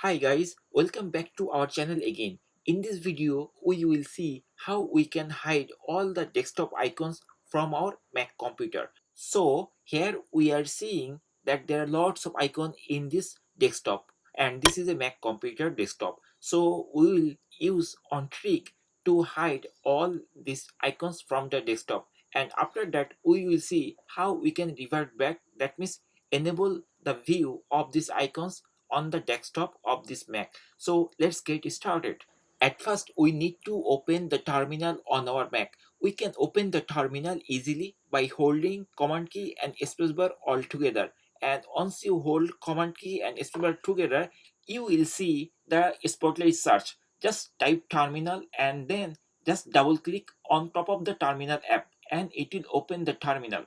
Hi guys, welcome back to our channel again. In this video, we will see how we can hide all the desktop icons from our Mac computer. So here we are seeing that there are lots of icons in this desktop, and this is a Mac computer desktop. So we will use on trick to hide all these icons from the desktop, and after that we will see how we can revert back, that means enable the view of these icons on the desktop of this Mac. So let's get started. At first, we need to open the terminal on our Mac. We can open the terminal easily by holding Command key and spacebar all together. And once you hold Command key and spacebar together, you will see the Spotlight search. Just type terminal and then just double click on top of the terminal app and it will open the terminal.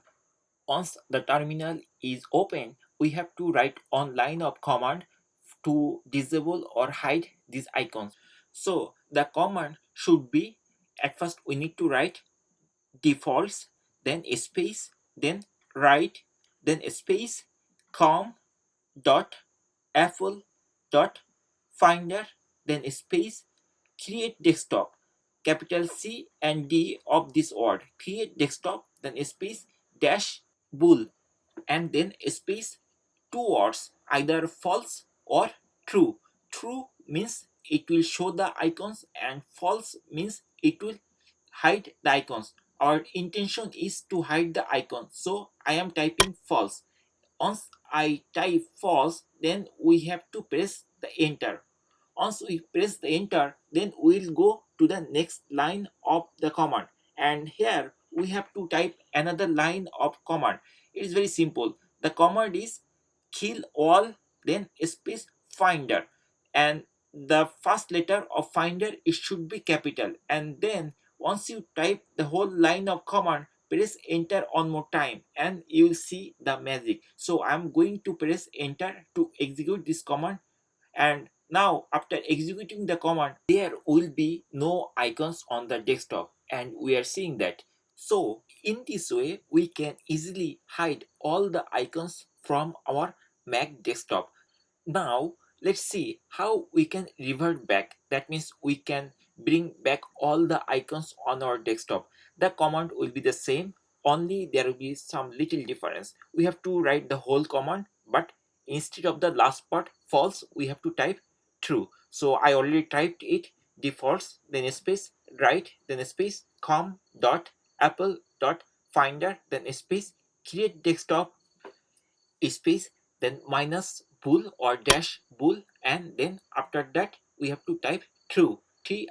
Once the terminal is open, we have to write on line of command to disable or hide these icons. So the command should be, at first we need to write defaults, then a space, then write, then a space com.apple.finder, then a space create desktop, capital C and D of this word, create desktop, then a space dash bool, and then a space two words, either false or true. True means it will show the icons and false means it will hide the icons. Our intention is to hide the icon, so I am typing false. Once I type false, then we have to press the enter. Once we press the enter, then we'll go to the next line of the command, and here we have to type another line of command. It is very simple. The command is killall, then space finder, and the first letter of finder it should be capital, and then once you type the whole line of command, press enter one more time and you will see the magic. So I'm going to press enter to execute this command, and now after executing the command there will be no icons on the desktop, and we are seeing that. So in this way we can easily hide all the icons from our Mac desktop. Now let's see how we can revert back, that means we can bring back all the icons on our desktop. The command will be the same, only there will be some little difference. We have to write the whole command, but instead of the last part false we have to type true. So I already typed it, defaults, then a space write, then a space com.apple.finder, then a space create desktop, space, then minus bool or dash bool, and then after that we have to type true, true.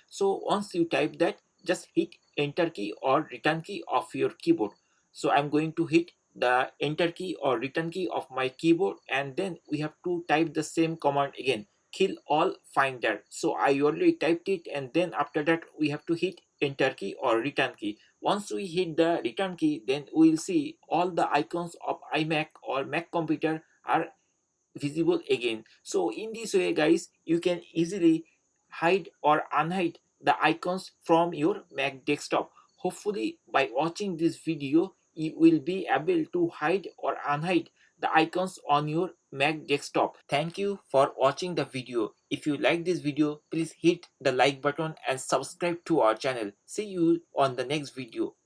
So once you type that, just hit enter key or return key of your keyboard. So I'm going to hit the enter key or return key of my keyboard, and then we have to type the same command again, kill all finder. So I already typed it, and then after that we have to hit enter key or return key. Once we hit the return key, then we will see all the icons of iMac or Mac computer are visible again. So in this way guys, you can easily hide or unhide the icons from your Mac desktop. Hopefully by watching this video you will be able to hide or unhide the icons on your Mac desktop. Thank you for watching the video. If you like this video, please hit the like button and subscribe to our channel. See you on the next video.